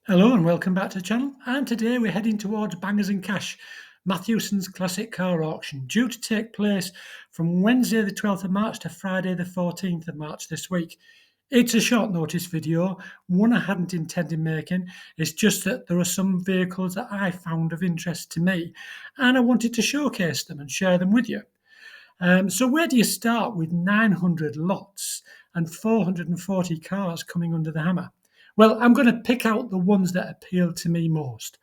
Hello and welcome back to the channel. And today we're heading towards Bangers and Cash, Mathewsons Classic Car Auction, due to take place from Wednesday the 12th of March to Friday the 14th of March this week. It's a short notice video, one I hadn't intended making. It's just that there are some vehicles that I found of interest to me and I wanted to showcase them and share them with you. So where do you start with 900 lots and 440 cars coming under the hammer? Well, I'm going to pick out the ones that appeal to me most.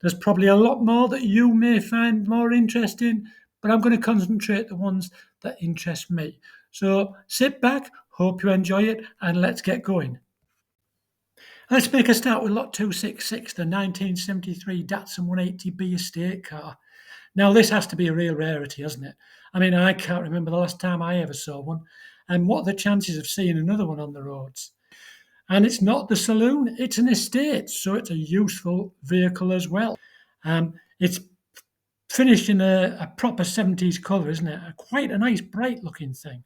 There's probably a lot more that you may find more interesting, but I'm going to concentrate the ones that interest me. So sit back, hope you enjoy it, and let's get going. Let's make a start with lot 266, the 1973 Datsun 180B estate car. Now, this has to be a real rarity, hasn't it? I mean, I can't remember the last time I ever saw one. And what are the chances of seeing another one on the roads? And it's not the saloon, it's an estate, so it's a useful vehicle as well. It's finished in a proper 70s colour, isn't it? Quite a nice, bright looking thing.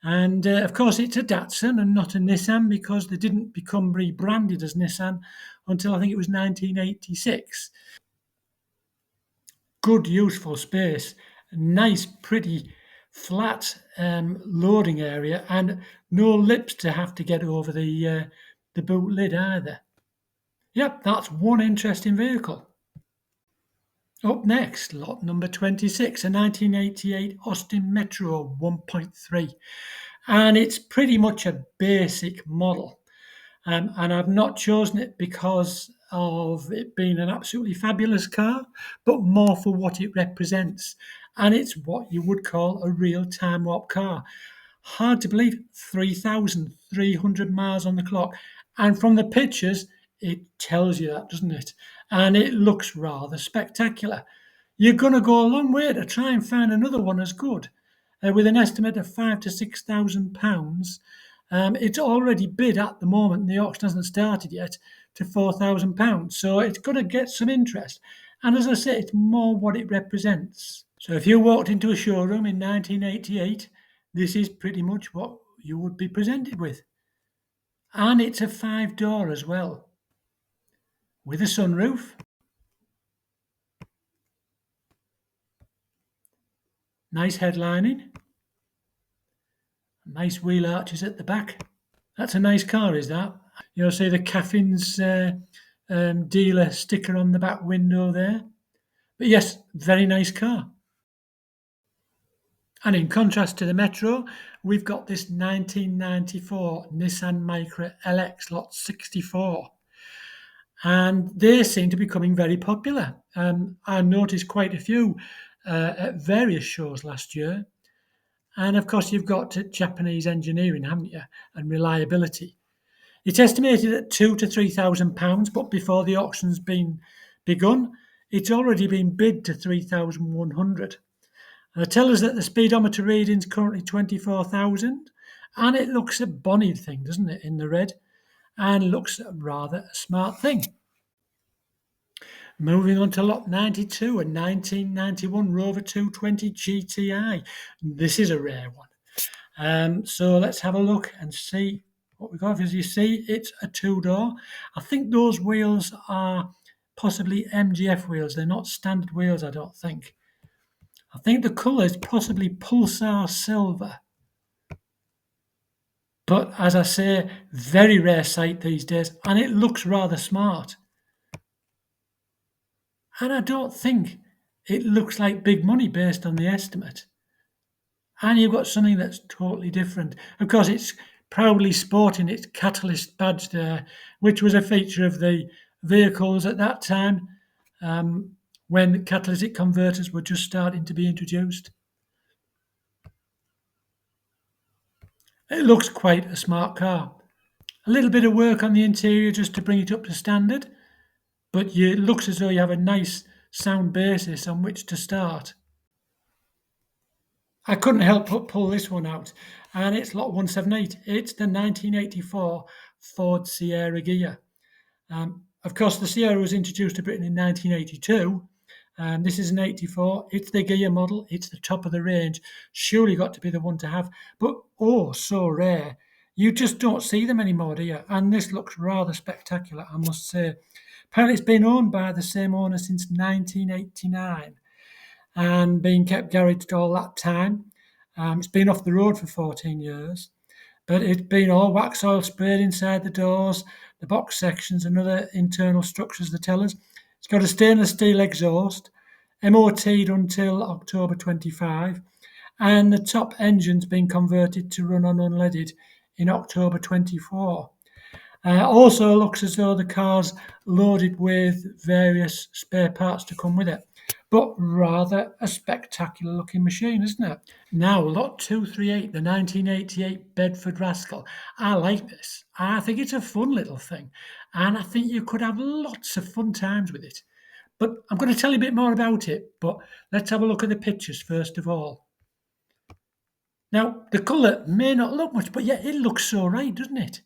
And of course, it's a Datsun and not a Nissan because they didn't become rebranded as Nissan until I think it was 1986. Good, useful space, nice, pretty, flat loading area, and no lips to have to get over the boot lid either. Yep, that's one interesting vehicle. Up next, lot number 26, a 1988 Austin Metro 1.3. And it's pretty much a basic model. And I've not chosen it because of it being an absolutely fabulous car, but more for what it represents. And it's what you would call a real time warp car. Hard to believe, 3,300 miles on the clock. And from the pictures, it tells you that, doesn't it? And it looks rather spectacular. You're going to go a long way to try and find another one as good. With an estimate of £5,000 to £6,000, it's already bid at the moment, the auction hasn't started yet, to £4,000. So it's going to get some interest. And as I say, it's more what it represents. So if you walked into a showroom in 1988, this is pretty much what you would be presented with. And it's a 5-door as well, with a sunroof. Nice headlining. Nice wheel arches at the back. That's a nice car, is that? You'll see the Caffin's dealer sticker on the back window there. But yes, very nice car. And in contrast to the Metro, we've got this 1994 Nissan Micra LX Lot 64. And they seem to be becoming very popular. I noticed quite a few at various shows last year. And of course, you've got Japanese engineering, haven't you, and reliability. It's estimated at £2,000 to £3,000, but before the auction's been begun, it's already been bid to 3,100. They tell us that the speedometer reading's currently 24,000, and it looks a bonny thing, doesn't it, in the red, and looks rather a smart thing. Moving on to lot 92, a 1991 Rover 220 GTI. This is a rare one. So let's have a look and see what we got. As you see, it's a 2-door. I think those wheels are possibly MGF wheels. They're not standard wheels, I don't think. I think the colour is possibly Pulsar Silver. But as I say, very rare sight these days, and it looks rather smart. And I don't think it looks like big money based on the estimate. And you've got something that's totally different. Of course, it's proudly sporting its catalyst badge there, which was a feature of the vehicles at that time when catalytic converters were just starting to be introduced. It looks quite a smart car. A little bit of work on the interior just to bring it up to standard, but it looks as though you have a nice sound basis on which to start. I couldn't help but pull this one out, and it's lot 178. It's the 1984 Ford Sierra Ghia. Of course, the Sierra was introduced to Britain in 1982. This is an 84. It's the Ghia model. It's the top of the range. Surely got to be the one to have, but oh, so rare. You just don't see them anymore, do you? And this looks rather spectacular, I must say. Apparently, it's been owned by the same owner since 1989 and been kept garaged all that time. It's been off the road for 14 years, but it's been all wax oil sprayed inside the doors, the box sections, and other internal structures, they tell us. It's got a stainless steel exhaust, MOT'd until October 25, and the top engine's been converted to run on unleaded in October 24. Also looks as though the car's loaded with various spare parts to come with it, but rather a spectacular looking machine, isn't it? Now, Lot 238, the 1988 Bedford Rascal. I like this. I think it's a fun little thing, and I think you could have lots of fun times with it. But I'm going to tell you a bit more about it, but let's have a look at the pictures first of all. Now, the colour may not look much, but yet it looks so right, doesn't it?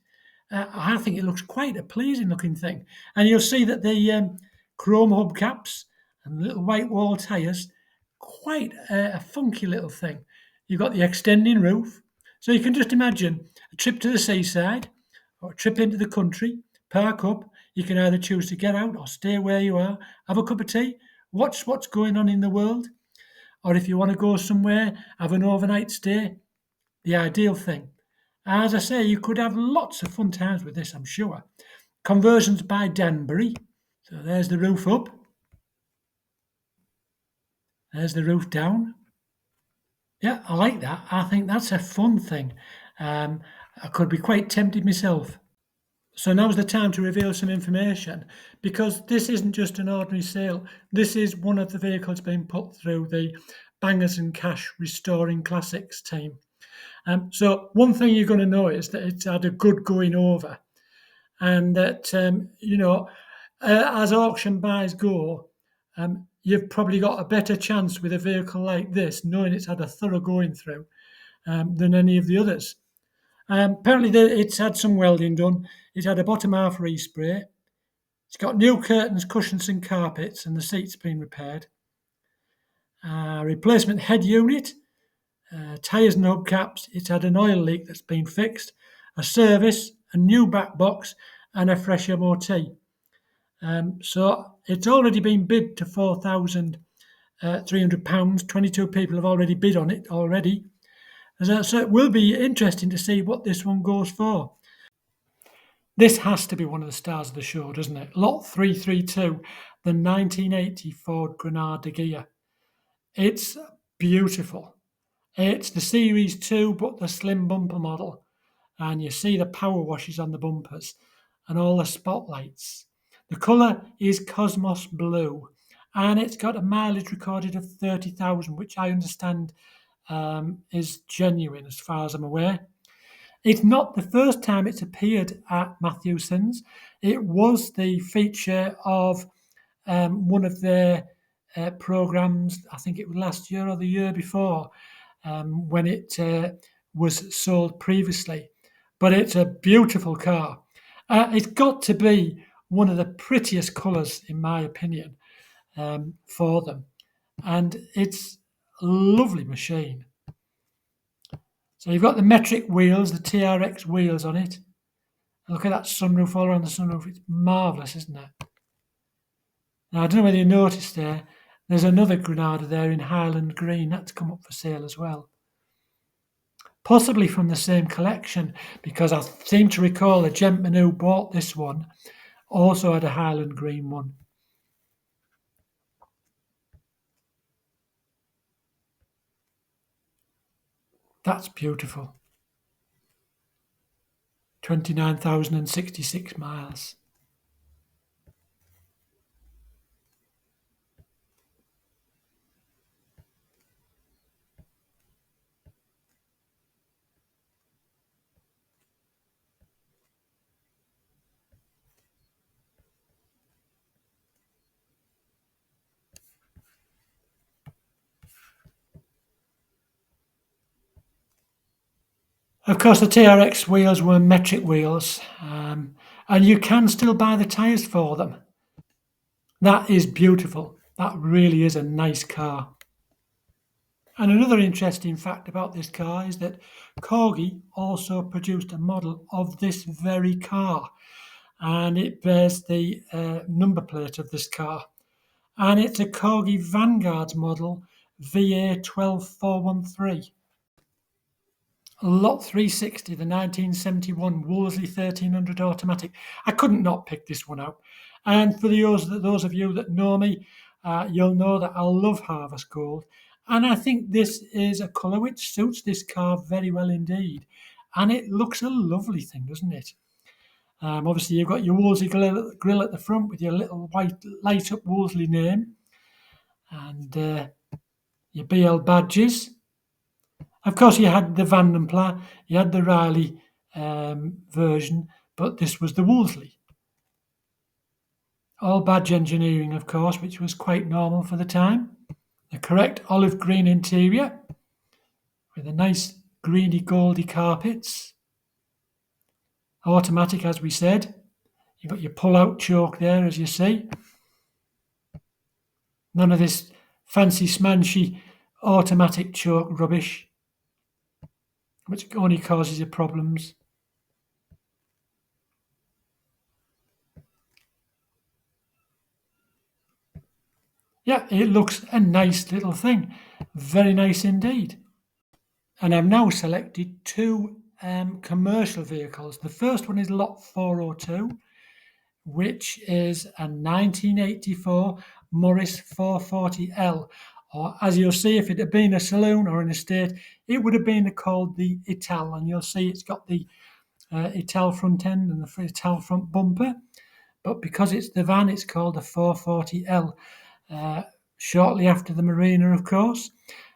I think it looks quite a pleasing looking thing. And you'll see that the chrome hubcaps and little white wall tyres, quite a funky little thing. You've got the extending roof. So you can just imagine a trip to the seaside or a trip into the country, park up. You can either choose to get out or stay where you are, have a cup of tea, watch what's going on in the world. Or if you want to go somewhere, have an overnight stay, the ideal thing. As I say, you could have lots of fun times with this, I'm sure. Conversions by Danbury. So there's the roof up. There's the roof down. Yeah, I like that. I think that's a fun thing. I could be quite tempted myself. So now's the time to reveal some information because this isn't just an ordinary sale. This is one of the vehicles being put through the Bangers and Cash Restoring Classics team. So one thing you're going to know is that it's had a good going over, and that as auction buys go, you've probably got a better chance with a vehicle like this, knowing it's had a thorough going through, than any of the others. Apparently, it's had some welding done. It's had a bottom half respray. It's got new curtains, cushions, and carpets, and the seats been repaired. Replacement head unit. Tyres and hubcaps. It's had an oil leak that's been fixed, a service, a new back box, and a fresh MOT. So it's already been bid to £4,300. 22 people have already bid on it already. So it will be interesting to see what this one goes for. This has to be one of the stars of the show, doesn't it? Lot 332, the 1980 Ford Granada Ghia. It's beautiful. It's the Series 2, but the slim bumper model. And you see the power washes on the bumpers and all the spotlights. The colour is Cosmos Blue, and it's got a mileage recorded of 30,000, which I understand is genuine as far as I'm aware. It's not the first time it's appeared at Mathewsons. It was the feature of one of their programs, I think it was last year or the year before, when it was sold previously. But it's a beautiful car. It's got to be one of the prettiest colours, in my opinion, for them. And it's a lovely machine. So you've got the metric wheels, the TRX wheels on it. Look at that sunroof all around the sunroof. It's marvellous, isn't it? Now, I don't know whether you noticed there's another Granada there in Highland Green. That's come up for sale as well. Possibly from the same collection, because I seem to recall the gentleman who bought this one also had a Highland Green one. That's beautiful. 29,066 miles. Of course, the TRX wheels were metric wheels, and you can still buy the tyres for them. That is beautiful. That really is a nice car. And another interesting fact about this car is that Corgi also produced a model of this very car, and it bears the number plate of this car. And it's a Corgi Vanguard's model VA12413. Lot 360, the 1971 Wolseley 1300 automatic. I couldn't not pick this one out. And for those of you that know me, you'll know that I love Harvest Gold. And I think this is a colour which suits this car very well indeed. And it looks a lovely thing, doesn't it? Obviously, you've got your Wolseley grill at the front with your little white light up Wolseley name and your BL badges. Of course, you had the Vanden Plas, you had the Riley version, but this was the Wolseley. All badge engineering, of course, which was quite normal for the time. The correct olive green interior with a nice greeny goldy carpets. Automatic, as we said. You've got your pull-out choke there, as you see. None of this fancy smanchy automatic choke rubbish, which only causes you problems. Yeah, it looks a nice little thing. Very nice indeed. And I've now selected two commercial vehicles. The first one is Lot 402, which is a 1984 Morris 440L. Or as you'll see, if it had been a saloon or an estate, it would have been called the Ital. And you'll see it's got the Ital front end and the Ital front bumper. But because it's the van, it's called a 440L. Shortly after the Murena, of course.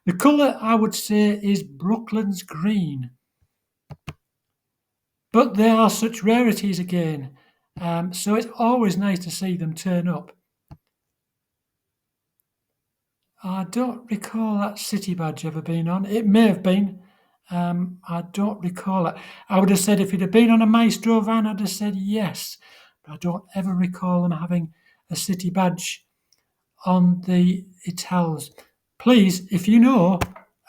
The colour, I would say, is Brooklands green. But they are such rarities again. So it's always nice to see them turn up. I don't recall that city badge ever being on. It may have been. I don't recall it. I would have said if it had been on a Maestro van, I'd have said yes. But I don't ever recall them having a city badge on the Itals. Please, if you know,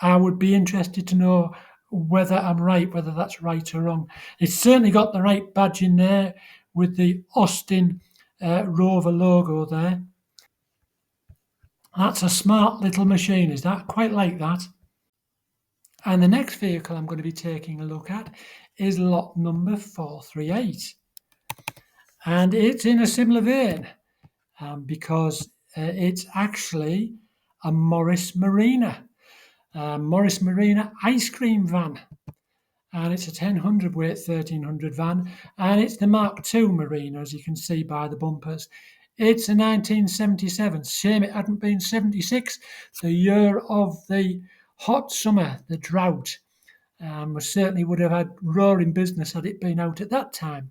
I would be interested to know whether I'm right, whether that's right or wrong. It's certainly got the right badge in there with the Austin Rover logo there. That's a smart little machine, is that? Quite like that. And the next vehicle I'm going to be taking a look at is lot number 438. And it's in a similar vein because it's actually a Morris Murena. Morris Murena ice cream van. And it's a 1000 weight 1300 van. And it's the Mark II Murena, as you can see by the bumpers. It's a 1977. Shame it hadn't been 76, the year of the hot summer, the drought. We certainly would have had roaring business had it been out at that time.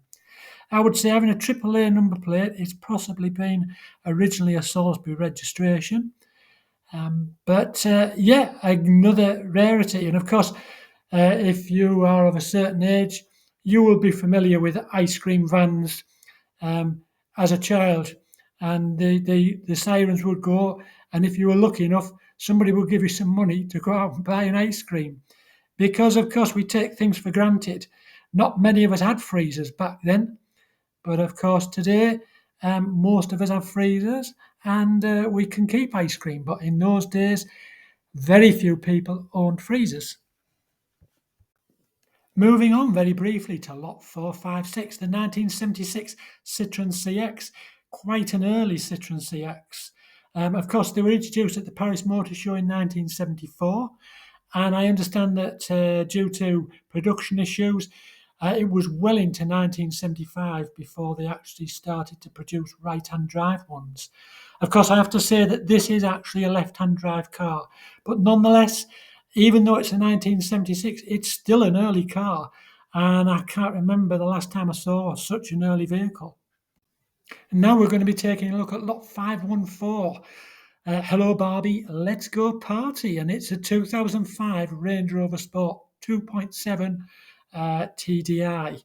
I would say having a AAA number plate, it's possibly been originally a Salisbury registration. But yeah, another rarity. And of course, if you are of a certain age, you will be familiar with ice cream vans as a child. And the sirens would go, and if you were lucky enough, somebody would give you some money to go out and buy an ice cream. Because, of course, we take things for granted. Not many of us had freezers back then. But, of course, today, most of us have freezers and we can keep ice cream. But in those days, very few people owned freezers. Moving on very briefly to lot 456, the 1976 Citroen CX. Quite an early Citroen CX. Of course, they were introduced at the Paris Motor Show in 1974. And I understand that due to production issues, it was well into 1975 before they actually started to produce right-hand drive ones. Of course, I have to say that this is actually a left-hand drive car, but nonetheless, even though it's a 1976, it's still an early car, and I can't remember the last time I saw such an early vehicle. And now we're going to be taking a look at lot 514. Hello Barbie, let's go party, and it's a 2005 Range Rover Sport 2.7 TDI.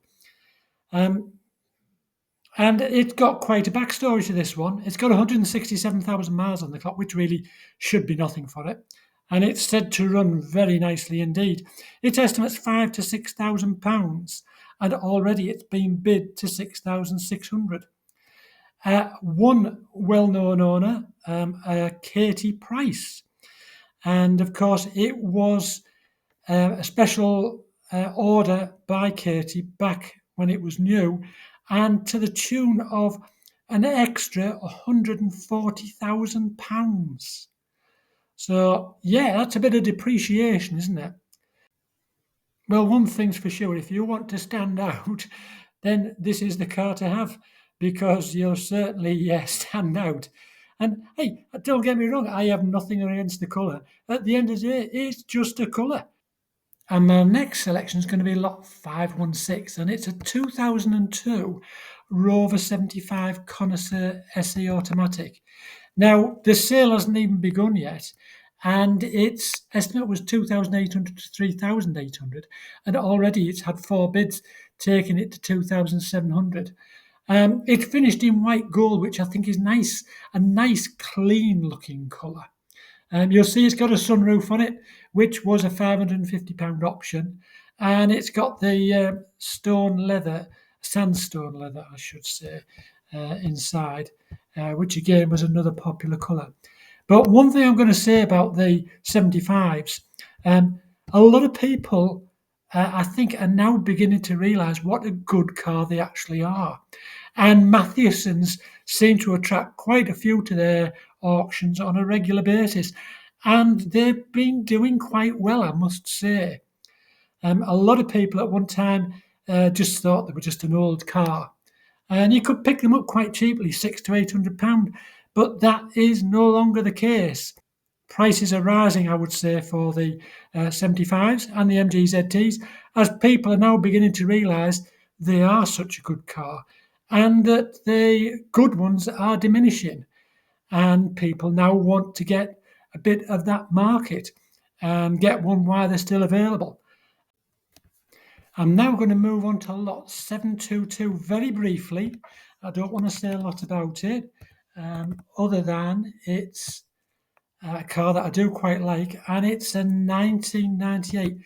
And it's got quite a backstory to this one. It's got 167,000 miles on the clock, which really should be nothing for it. and it's said to run very nicely indeed. It estimates £5,000 to £6,000, and already it's been bid to 6,600. One well-known owner, Katie Price, and of course it was a special order by Katie back when it was new, and to the tune of an extra £140,000. So, yeah, that's a bit of depreciation, isn't it? Well, one thing's for sure, if you want to stand out, then this is the car to have, because you'll certainly stand out. And hey, don't get me wrong, I have nothing against the colour. At the end of the day, it's just a colour. And my next selection is going to be lot 516, and it's a 2002 Rover 75 Connoisseur SE Automatic. Now, the sale hasn't even begun yet, and its estimate was 2,800 to 3,800, and already it's had four bids, taking it to 2,700. It finished in white gold, which I think is nice, a nice, clean-looking colour. You'll see it's got a sunroof on it, which was a £550 option, and it's got the stone leather, sandstone leather, I should say, inside, which again was another popular colour. But one thing I'm going to say about the 75s, a lot of people, I think, are now beginning to realise what a good car they actually are. And Mathewsons seem to attract quite a few to their auctions on a regular basis. And they've been doing quite well, I must say. A lot of people at one time just thought they were just an old car. And you could pick them up quite cheaply, £600 to £800. But that is no longer the case. Prices are rising, I would say, for the 75s and the MGZTs, as people are now beginning to realise they are such a good car, and that the good ones are diminishing, and people now want to get a bit of that market and get one while they're still available. I'm now going to move on to lot 722 very briefly. I don't want to say a lot about it, other than it's a car that I do quite like, and it's a 1998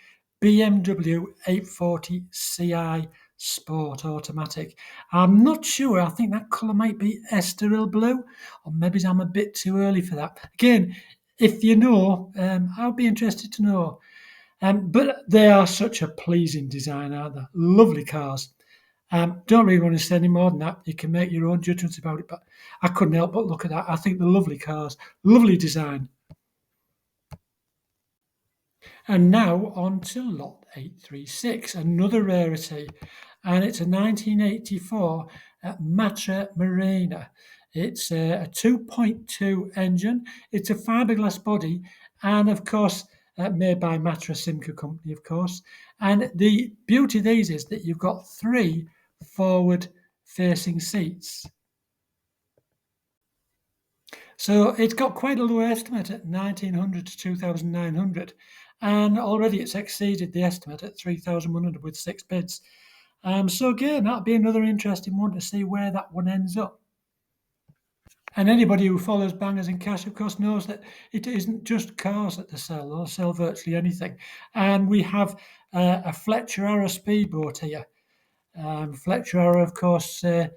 BMW 840 Ci Sport Automatic. I'm not sure. I think that colour might be Estoril Blue, or maybe I'm a bit too early for that. Again, if you know, I'll be interested to know. But they are such a pleasing design, aren't they? Lovely cars. Don't really want to say any more than that. You can make your own judgments about it, but I couldn't help but look at that. I think they're lovely cars, lovely design. And now on to lot 836, another rarity, and it's a 1984 Matra Murena. It's a 2.2 engine. It's a fiberglass body, and of course, made by Matra Simca Company, of course. And the beauty of these is that you've got three forward-facing seats. So it's got quite a low estimate at 1,900 to 2,900, and already it's exceeded the estimate at 3,100 with six bids. So again, that'll be another interesting one to see where that one ends up. And anybody who follows Bangers and Cash, of course, knows that it isn't just cars that they sell. They'll sell virtually anything. And we have a Fletcher Arrow speedboat here. Fletcher Arrow, of course, the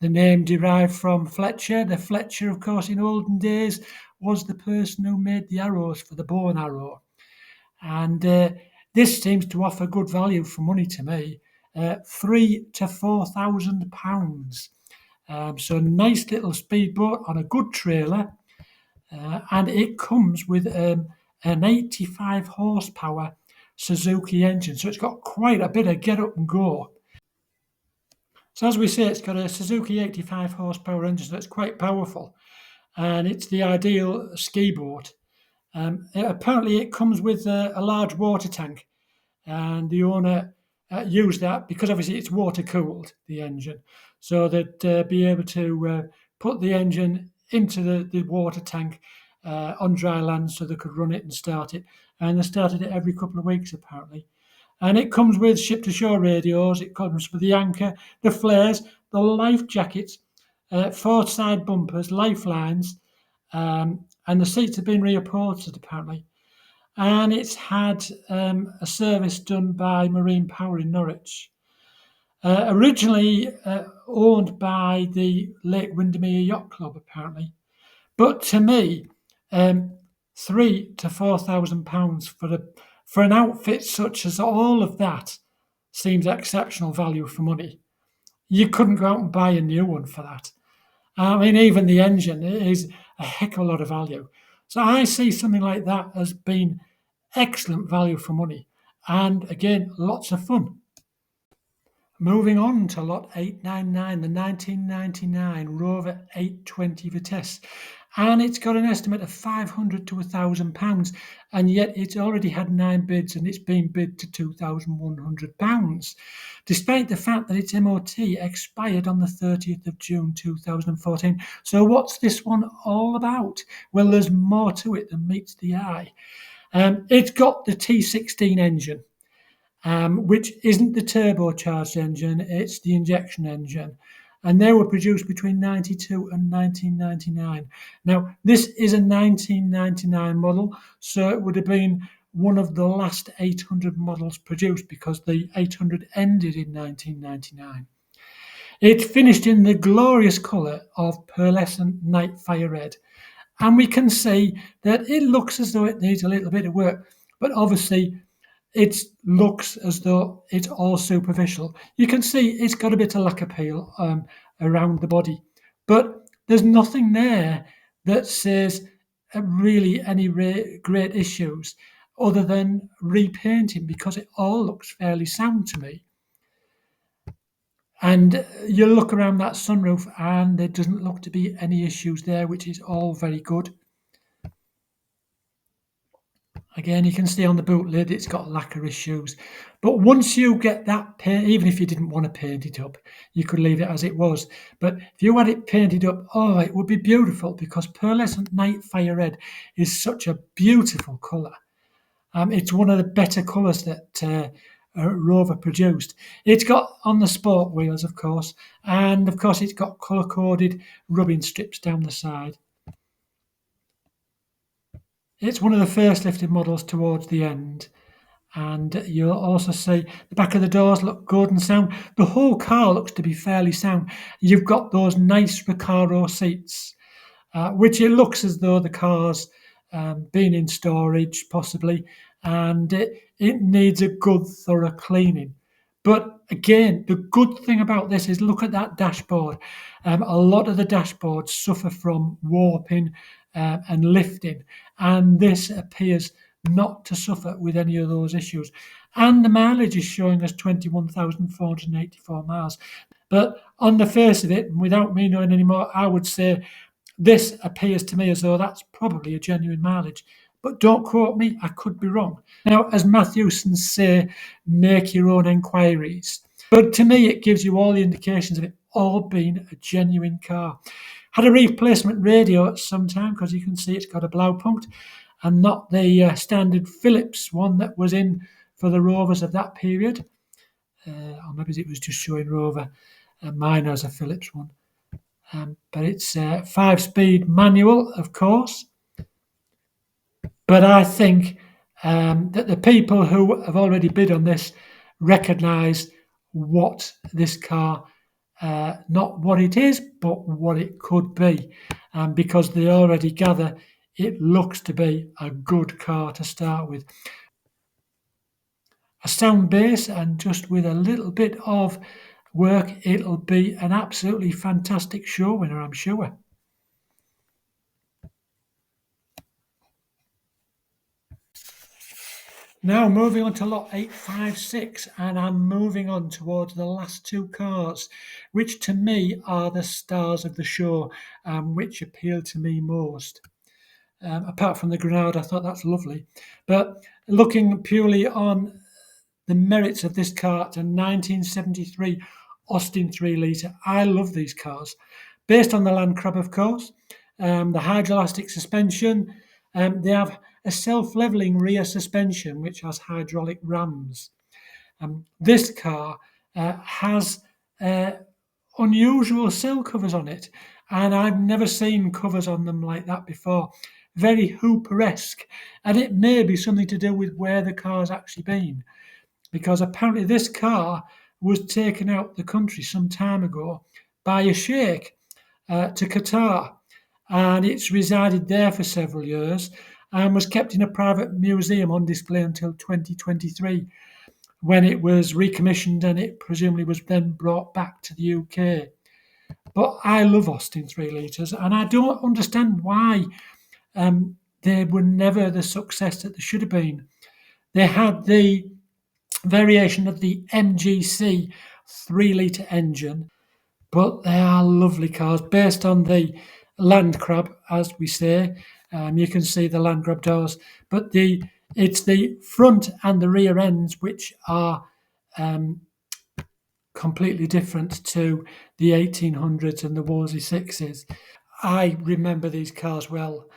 name derived from Fletcher. The Fletcher, of course, in olden days was the person who made the arrows for the bow and arrow. And this seems to offer good value for money to me, £3,000 to £4,000. So a nice little speedboat on a good trailer, and it comes with an 85 horsepower Suzuki engine. So it's got quite a bit of get up and go. So as we say, it's got a Suzuki 85 horsepower engine, so it's quite powerful, and it's the ideal ski boat. Apparently, it comes with a large water tank, and the owner used that because obviously it's water cooled, the engine, so that be able to put the engine into the water tank on dry land so they could run it and start it. And they started it every couple of weeks, apparently. And it comes with ship-to-shore radios, it comes with the anchor, the flares, the life jackets, four side bumpers, lifelines, and the seats have been reupholstered apparently. And it's had a service done by Marine Power in Norwich. Originally owned by the Lake Windermere Yacht Club, apparently. But to me, £3,000 to £4,000 for an outfit such as all of that seems exceptional value for money. You couldn't go out and buy a new one for that. I mean, even the engine is a heck of a lot of value. So I see something like that as being excellent value for money. And again, lots of fun. Moving on to lot 899, the 1999 Rover 820 Vitesse. And it's got an estimate of £500 to £1,000, and yet it's already had 9 bids and it's been bid to £2,100, despite the fact that its MOT expired on the 30th of June 2014. So what's this one all about? Well, there's more to it than meets the eye. It's got the T16 engine, which isn't the turbocharged engine, it's the injection engine. And they were produced between 92 and 1999. Now, this is a 1999 model, so it would have been one of the last 800 models produced because the 800 ended in 1999. It finished in the glorious colour of pearlescent night fire red. And we can see that it looks as though it needs a little bit of work, but obviously it looks as though it's all superficial. You can see it's got a bit of lacquer peel around the body, but there's nothing there that says really any great issues other than repainting, because it all looks fairly sound to me. And you look around that sunroof and there doesn't look to be any issues there, which is all very good. Again, you can see on the boot lid it's got lacquer issues. But once you get that paint, even if you didn't want to paint it up, you could leave it as it was. But if you had it painted up, oh, it would be beautiful, because pearlescent night fire red is such a beautiful colour. It's one of the better colours that Rover produced. It's got on the sport wheels, of course, and of course it's got colour-coded rubbing strips down the side. It's one of the first lifted models towards the end, and you'll also see the back of the doors look good and sound. The whole car looks to be fairly sound. You've got those nice Recaro seats, which it looks as though the car's been in storage possibly, and it needs a good thorough cleaning. But again, the good thing about this is look at that dashboard. A lot of the dashboards suffer from warping and lifting, and this appears not to suffer with any of those issues. And the mileage is showing us 21,484 miles. But on the face of it, and without me knowing any more, I would say this appears to me as though that's probably a genuine mileage. But don't quote me, I could be wrong. Now, as Mathewsons say, make your own enquiries. But to me, it gives you all the indications of it all being a genuine car. Had a replacement radio at some time, because you can see it's got a Blaupunkt and not the standard Philips one that was in for the Rovers of that period. Or maybe it was just showing Rover. Mine has a Philips one. But it's a 5-speed manual, of course. But I think that the people who have already bid on this recognise what this car, not what it is, but what it could be, because they already gather it looks to be a good car to start with. A sound base, and just with a little bit of work, it'll be an absolutely fantastic show winner, I'm sure. Now moving on to lot 856, and I'm moving on towards the last two cars, which to me are the stars of the show, which appeal to me most. Apart from the Granada, I thought that's lovely. But looking purely on the merits of this car, it's a 1973 Austin 3 litre. I love these cars. Based on the Land Crab, of course. The hydroelastic suspension. They have a self-leveling rear suspension, which has hydraulic rams. This car has unusual sill covers on it, and I've never seen covers on them like that before. very Hooper-esque, and it may be something to do with where the car's actually been, because apparently this car was taken out the country some time ago by a sheikh to Qatar, and it's resided there for several years and was kept in a private museum on display until 2023, when it was recommissioned and it presumably was then brought back to the UK. But I love Austin 3 litres, and I don't understand why they were never the success that they should have been. They had the variation of the MGC 3 litre engine, but they are lovely cars based on the Land Crab, as we say. You can see the Land Crab doors, but it's the front and the rear ends which are completely different to the 1800s and the Wolseley 6s. I remember these cars well.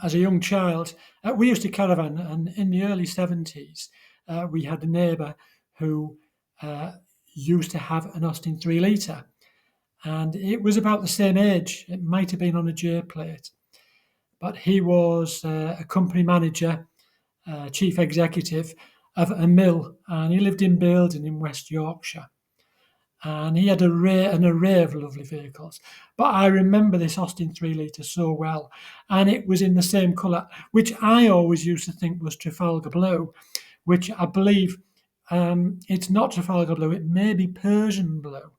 As a young child, we used to caravan, and in the early 70s, we had a neighbour who used to have an Austin 3 litre, and it was about the same age. It might have been on a J plate, but he was a company manager, chief executive of a mill, and he lived in Bedford in West Yorkshire. And he had an array of lovely vehicles. But I remember this Austin 3 litre so well, and it was in the same colour, which I always used to think was Trafalgar blue, which I believe it's not Trafalgar blue, it may be Persian blue.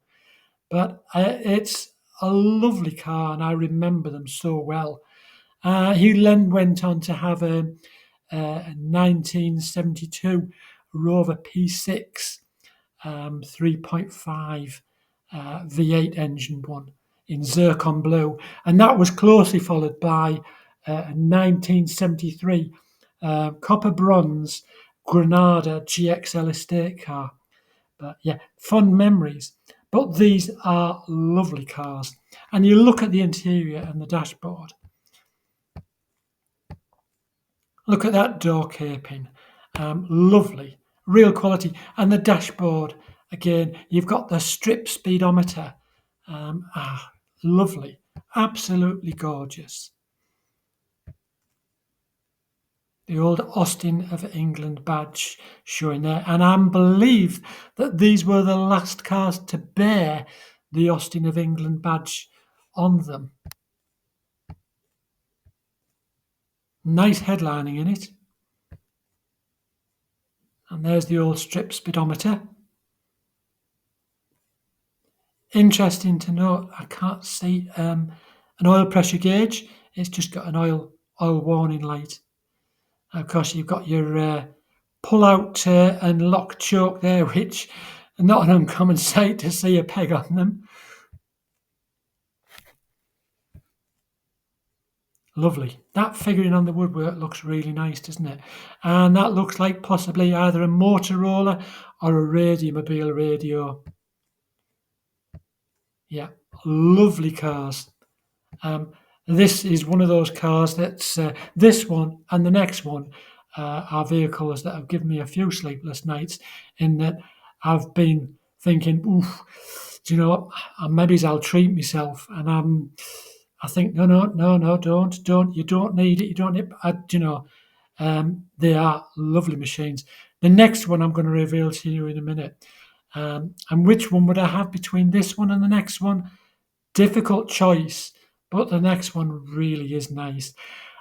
But it's a lovely car, and I remember them so well. He then went on to have a 1972 Rover P6 3.5 V8 engine one in zircon blue, and that was closely followed by a 1973 copper bronze Granada GXL estate car. But yeah, fond memories. But these are lovely cars, and you look at the interior and the dashboard. Look at that door caping, lovely, real quality, and the dashboard. Again, you've got the strip speedometer. Lovely, absolutely gorgeous. The old Austin of England badge showing there, and I believe that these were the last cars to bear the Austin of England badge on them. Nice headlining in it. And there's the old strip speedometer. Interesting to note, I can't see an oil pressure gauge. It's just got an oil warning light. Of course, you've got your pull-out and lock choke there, which are not an uncommon sight to see a peg on them. Lovely. That figuring on the woodwork looks really nice, doesn't it? And that looks like possibly either a Motorola or a Radiomobile radio. Yeah, lovely cars. This is one of those cars that's this one and the next one are vehicles that have given me a few sleepless nights, in that I've been thinking, oof, do you know what? Maybe I'll treat myself. And I think, no, don't. You don't need it. You don't need it. They are lovely machines. The next one I'm going to reveal to you in a minute. And which one would I have between this one and the next one? Difficult choice, but the next one really is nice.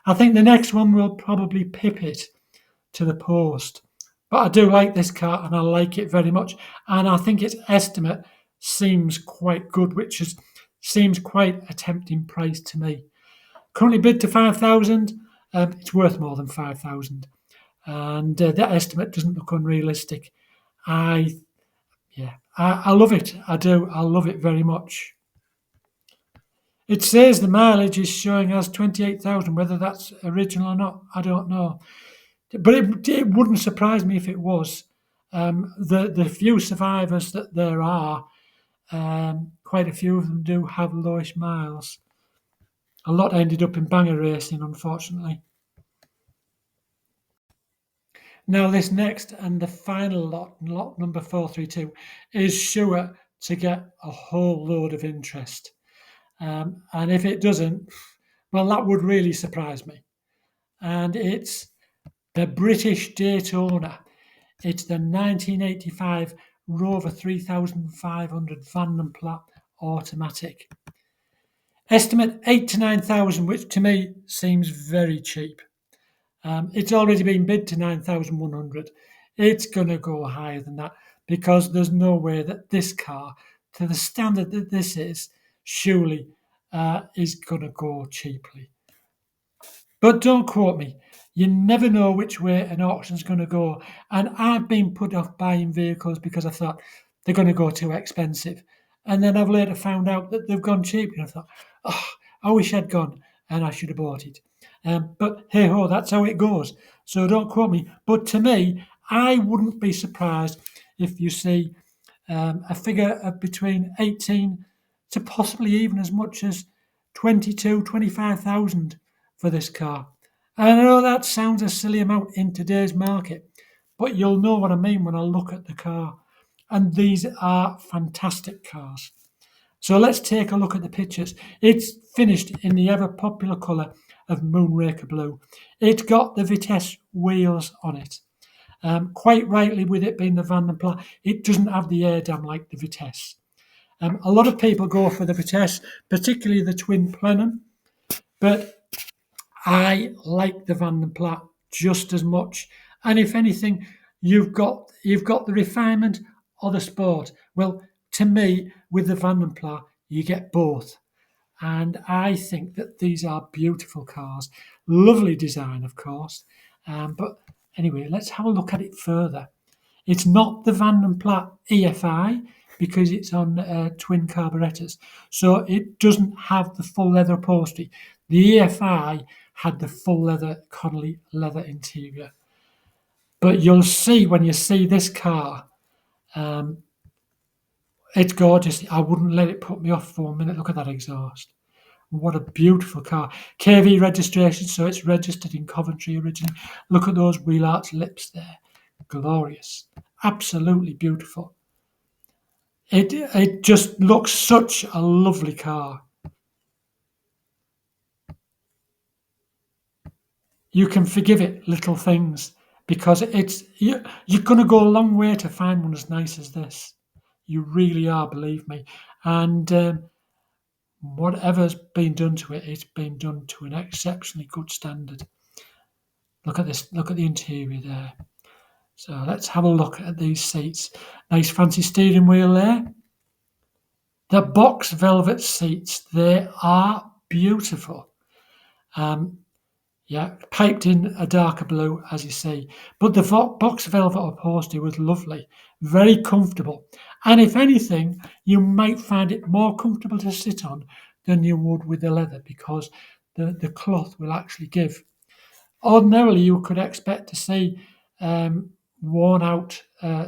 I think the next one will probably pip it to the post. But I do like this car, and I like it very much. And I think its estimate seems quite good, seems quite a tempting price to me. Currently bid to 5,000. It's worth more than 5,000, and that estimate doesn't look unrealistic. I love it. I do. I love it very much. It says the mileage is showing as 28,000. Whether that's original or not, I don't know. But it wouldn't surprise me if it was. The few survivors that there are, quite a few of them do have lowish miles. A lot ended up in banger racing, unfortunately. Now, this next and the final lot number 432, is sure to get a whole load of interest. And if it doesn't, well, that would really surprise me. and it's the British Daytona. It's the 1985 Rover 3500 Vanden automatic. Estimate 8 to 9,000, which to me seems very cheap. It's already been bid to 9,100. It's going to go higher than that because there's no way that this car, to the standard that this is, surely is going to go cheaply. But don't quote me. You never know which way an auction's going to go. And I've been put off buying vehicles because I thought they're going to go too expensive. And then I've later found out that they've gone cheap. And I thought, oh, I wish I'd gone and I should have bought it. But hey ho, that's how it goes. So don't quote me. But to me, I wouldn't be surprised if you see a figure of between 18 to possibly even as much as 25,000 for this car. And I know that sounds a silly amount in today's market, but you'll know what I mean when I look at the car. And these are fantastic cars. So let's take a look at the pictures. It's finished in the ever popular colour of Moonraker Blue. It's got the Vitesse wheels on it. Quite rightly, with it being the Vanden, it doesn't have the air dam like the Vitesse. A lot of people go for the Vitesse, particularly the twin plenum, but I like the Vanden just as much. And if anything, you've got the refinement or the sport. Well, to me, with the Vanden you get both. And I think that these are beautiful cars. Lovely design, of course. But anyway, let's have a look at it further. It's not the Vanden EFI because it's on twin carburetors. So it doesn't have the full leather upholstery. The EFI had the full leather Connolly leather interior. But you'll see when you see this car, it's gorgeous. I wouldn't let it put me off for a minute. Look at that exhaust. What a beautiful car. KV registration, so it's registered in Coventry originally. Look at those wheel arch lips there. Glorious. Absolutely beautiful. It just looks such a lovely car. You can forgive it little things because you're going to go a long way to find one as nice as this. You really are, believe me. And whatever's been done to it, it's been done to an exceptionally good standard. Look at this. Look at the interior there. So let's have a look at these seats. Nice fancy steering wheel there. The box velvet seats, they are beautiful. Yeah, piped in a darker blue, as you see. But the box velvet upholstery was lovely, very comfortable. And if anything, you might find it more comfortable to sit on than you would with the leather because the cloth will actually give. Ordinarily, you could expect to see worn out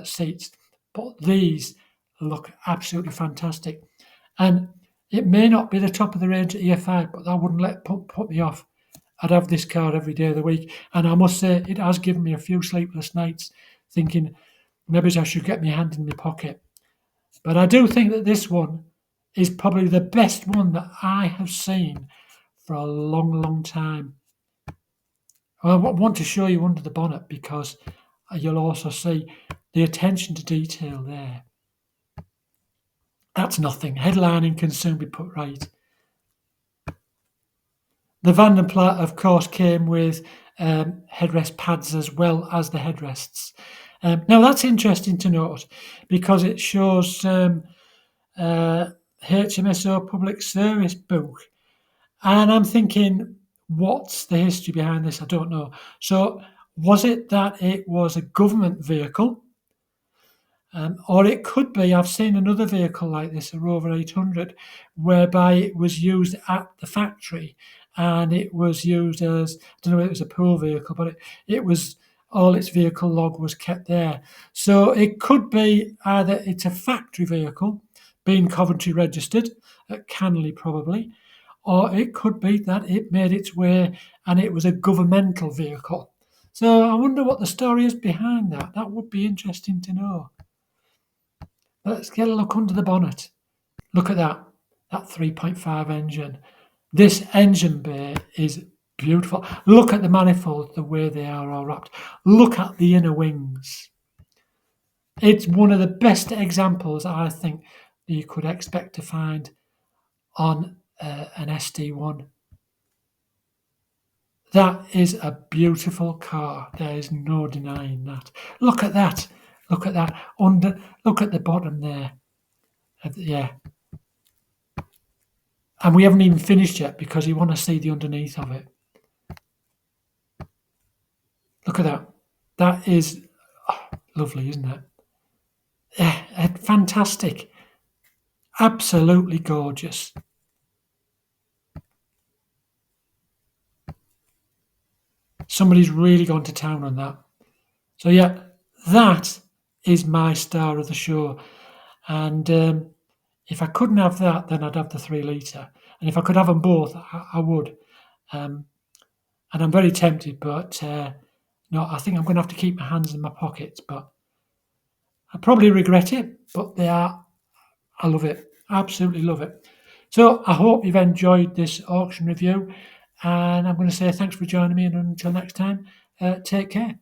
seats, but these look absolutely fantastic. And it may not be the top of the range at EFI, but that wouldn't put me off. I'd have this car every day of the week. And I must say, it has given me a few sleepless nights thinking maybe I should get my hand in my pocket. But I do think that this one is probably the best one that I have seen for a long, long time. I want to show you under the bonnet because you'll also see the attention to detail there. That's nothing. Headlining can soon be put right. The Vanden, of course, came with headrest pads as well as the headrests. Now, that's interesting to note because it shows HMSO Public Service Book. And I'm thinking, what's the history behind this? I don't know. So, was it that it was a government vehicle? Or it could be, I've seen another vehicle like this, a Rover 800, whereby it was used at the factory and it was used as, I don't know if it was a pool vehicle, but it was, all its vehicle log was kept there. So it could be either it's a factory vehicle being Coventry registered, at Canley probably, or it could be that it made its way and it was a governmental vehicle. So I wonder what the story is behind that. That would be interesting to know. Let's get a look under the bonnet. Look at that 3.5 engine. This engine bay is beautiful. Look at the manifolds, the way they are all wrapped. Look at the inner wings. It's one of the best examples, I think, that you could expect to find on an SD1. That is a beautiful car. There is no denying that. Look at that. Look at that. Look at the bottom there. Yeah. And we haven't even finished yet because you want to see the underneath of it. Look at that. That is lovely, isn't it? Yeah, fantastic. Absolutely gorgeous. Somebody's really gone to town on that. So yeah, that is my star of the show. And if I couldn't have that, then I'd have the 3 litre. And if I could have them both, I would. And I'm very tempted, but no, I think I'm going to have to keep my hands in my pockets. But I probably regret it, but I love it. Absolutely love it. So I hope you've enjoyed this auction review. And I'm going to say thanks for joining me. And until next time, take care.